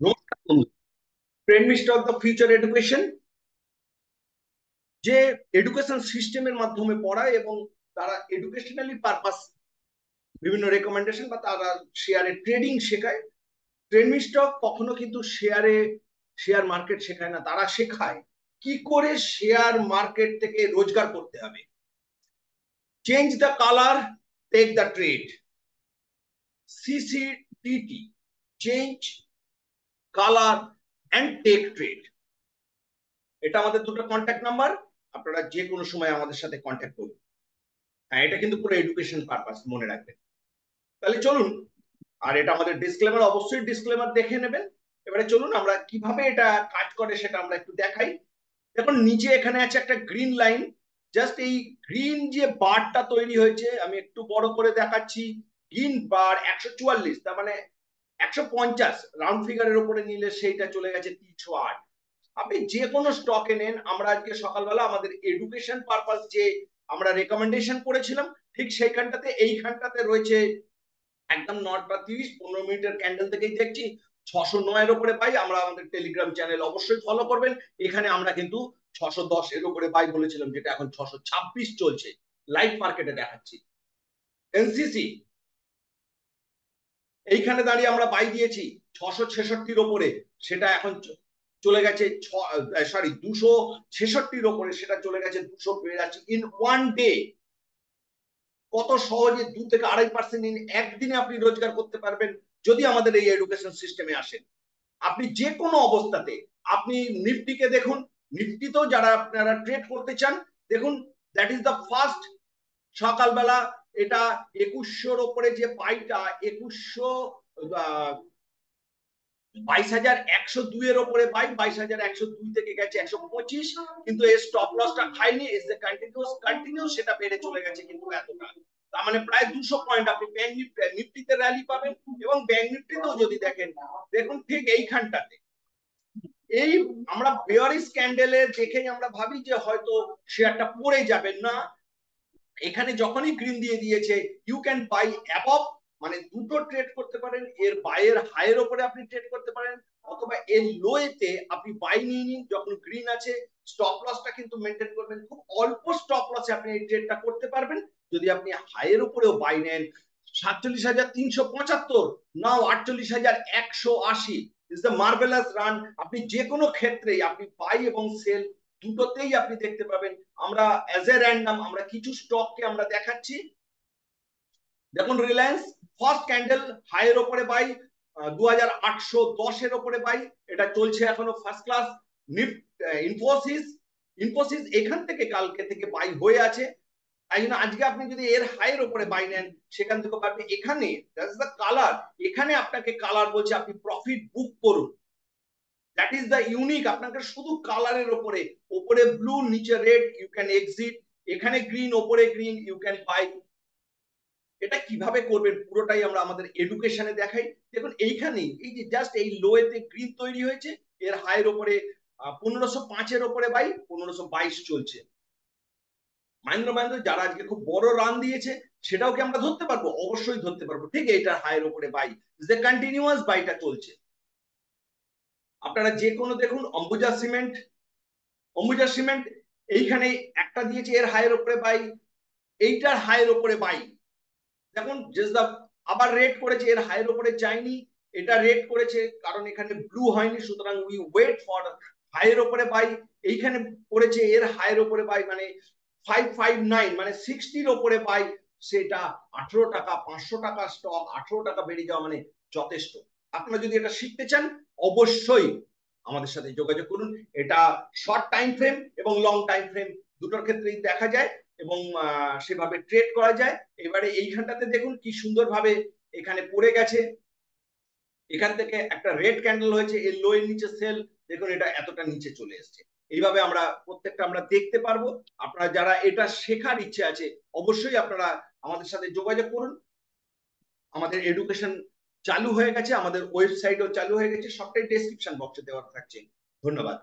নমস্কার বন্ধু। Trend stock the future education, যে এডুকেশন সিস্টেমের মাধ্যমে পড়ায় এবং তারা এডুকেশনালি পারপাস বিভিন্ন রেকমেন্ডেশন বা তারা শেয়ারে ট্রেডিং শেখায়। ট্রেন্ড স্টক কখনো কিন্তু শেয়ার মার্কেট শেখায় না, তারা শেখায় কি করে শেয়ার মার্কেট থেকে রোজগার করতে হবে। Change the colour, take the trade. CCTT, change colour and take trade. এটা আমাদের দুটো কন্ট্যাক্ট নাম্বার, আপনারা যে কোনো সময় আমাদের সাথে কন্ট্যাক্ট করুন। হ্যাঁ, এটা কিন্তু পুরো এডুকেশন পারপাস, মনে রাখবেন। তাহলে চলুন, আর এটা আমাদের ডিসক্লেমার, অবশ্যই ডিসক্লেমার দেখে নেবেন। এবারে চলুন আমরা কিভাবে এটা কাজ করে সেটা আমরা একটু দেখাই। দেখুন নিচে এখানে আছে একটা গ্রিন লাইন। জাস্ট এই গ্রিন যে বারটা তৈরি হয়েছে, আমি একটু বড় করে দেখাচ্ছি। গ্রিন বার 144, তার মানে 150 রাউন্ড ফিগারের উপরে নিলে সেইটা চলে গেছে 308। আপনি যে কোনো স্টকে নেন, আমরা আজকে সকালবেলা আমাদের এডুকেশন পারপাস যে আমরা রেকমেন্ডেশন করেছিলাম, ঠিক সেইখানটাতে এইখানটাতে রয়েছে একদম 9:30 15 মিনিটের ক্যান্ডেল থেকেই দেখছি 609-এর উপরে পাই। আমরা আমাদের টেলিগ্রাম চ্যানেল অবশ্যই ফলো করবেন। এখানে আমরা কিন্তু 610-এর উপরে পাই বলেছিলাম, যেটা এখন 626 চলছে, লাইভ মার্কেটে দেখাচ্ছি। এনসিসি এইখানে দাঁড়িয়ে আমরা বাই দিয়েছি 666-র ওপরে, সেটা এখন চলে গেছে 266-র ওপরে, সেটা চলে গেছে 282 ইন ওয়ান ডে। কত সহজে 2 থেকে 2.5% ইন একদিনে আপনি রোজগার করতে পারবেন যদি আমাদের এই এডুকেশন সিস্টেমে আসেন। আপনি যে কোনো অবস্থাতে, আপনি নিফটিকে দেখুন, নিফটিতেও যারা আপনারা ট্রেড করতে চান, দেখুন দ্যাট ইজ দ্য ফার্স্ট। সকালবেলা এটা 2100-র ওপরে যে পাইটা, 2100 22,102-এর ওপরে বাই, 22,102 থেকে গেছে 125, কিন্তু এর স্টপ লসটা খায়নি, এস এ কন্টিনিউস সেটা বেড়ে চলে গেছে কিন্তু এতটা। তার মানে প্রায় 200 পয়েন্ট আপনি ব্যাংক নিফটিতে র্যালি পাবেন। এবং ব্যাংক নিফটিতেও যদি দেখেন, দেখুন ঠিক এইখানটাতে এই আমরা বেয়ারিশ ক্যান্ডেলে দেখেই আমরা ভাবি যে হয়তো শেয়ারটা পড়ে যাবে না। এখানে যখনই গ্রিন দিয়ে দিয়েছে, ইউ ক্যান বাই অ্যাবভ, মানে দুটো ট্রেড করতে পারেন, এর বাইয়ের হাইয়ের ওপরে আপনি ট্রেড করতে পারেন, অথবা এর লোয়েতে আপনি বাই নিয়ে নিন যখন গ্রিন আছে। স্টপ লসটা কিন্তু মেনটেন করবেন, খুব অল্প স্টপ লসে আপনি এই ট্রেডটা করতে পারবেন যদি আপনি হাইয়ের উপরেও বাই নেন। 47,375, নাও 48,180 ইজ দ্য মার্ভেলাস রান। আপনি যে কোনো ক্ষেত্রেই আপনি বাই এবং সেল দুটোতেই আপনি দেখতে পাবেন। আমরা অ্যাজ এ র্যান্ডাম আমরা কিছু স্টককে আমরা দেখাচ্ছি। দেখুন রিলায়েন্স, ফার্স্ট ক্যান্ডেল হাইয়ের ওপরে বাই, 2,810-এর ওপরে বাই, এটা চলছে এখনো ফার্স্ট ক্লাস। ইনফোসিস, ইনফোসিস এখান থেকে কালকে থেকে বাই হয়ে আছে, তাই জন্য আজকে আপনি যদি এর হাইয়ের ওপরে বাই নেন, সেখান থেকে আপনি এখানে দ্যাটস দ্য কালার, এখানে আপনাকে কালার বলছে আপনি প্রফিট বুক করুন। দ্যাট ইজ দ্য ইউনিক, আপনাকে শুধু কালারের ওপরে, ওপরে ব্লু নিচে রেড, ইউ ক্যান এক্সিট। এখানে গ্রিন ওপরে গ্রিন, ইউ ক্যান বাই। এটা কিভাবে করবেন পুরোটাই আমরা আমাদের এডুকেশনে দেখাই। দেখুন এইখানে এই যে জাস্ট এই লোয়েতে গ্রিন তৈরি হয়েছে, এর হাইয়ের ওপরে 1505-এর ওপরে বাই, 1522 চলছে। মাহেন্দ্র যারা আজকে খুব বড় রান দিয়েছে, সেটাও কি আমরা ধরতে পারবো? অবশ্যই ধরতে পারবো, ঠিক এইটার হাইয়ের ওপরে বাই, যে কন্টিনিউয়াস বাইটা চলছে। আপনারা যে কোনো দেখুন, অম্বুজা সিমেন্ট এইখানে একটা দিয়েছে, এর হাইয়ের উপরে বাই, এইটার হাইয়ের উপরে বাই। দেখুন জেসদা আবার রেড করেছে, এর হাইয়ের উপরে যায়নি, এটা রেড করেছে কারণ এখানে ব্লু হয়নি, সুতরাং উই ওয়েট ফর হাইয়ের উপরে বাই। এইখানে করেছে, এর হাইয়ের উপরে বাই, মানে 559, মানে 60-র ওপরে বাই। সেটা 18 টাকা, 500 টাকা স্টক 18 টাকা বেড়ে যাওয়া মানে যথেষ্ট। আপনারা যদি এটা শিখতে চান, অবশ্যই আমাদের সাথে যোগাযোগ করুন। এটা শর্ট টাইম ফ্রেম এবং লং টাইম ফ্রেম দুটোর ক্ষেত্রেই দেখা যায় এবং সেভাবে ট্রেড করা যায়। এবারে এইখানটাতে দেখুন কি সুন্দরভাবে এখানে পড়ে গেছে, এখান থেকে একটা রেড ক্যান্ডেল হয়েছে, এর লো এর নিচে সেল, দেখুন এটা এতটা নিচে চলে এসছে। এইভাবে আমরা প্রত্যেকটা আমরা দেখতে পারবো। আপনারা যারা এটা শেখার ইচ্ছে আছে, অবশ্যই আপনারা আমাদের সাথে যোগাযোগ করুন। আমাদের এডুকেশন চালু হয়ে গেছে, আমাদের ওয়েবসাইটও চালু হয়ে গেছে, সবটাই ডেসক্রিপশন বক্সে দেওয়া থাকছে। ধন্যবাদ।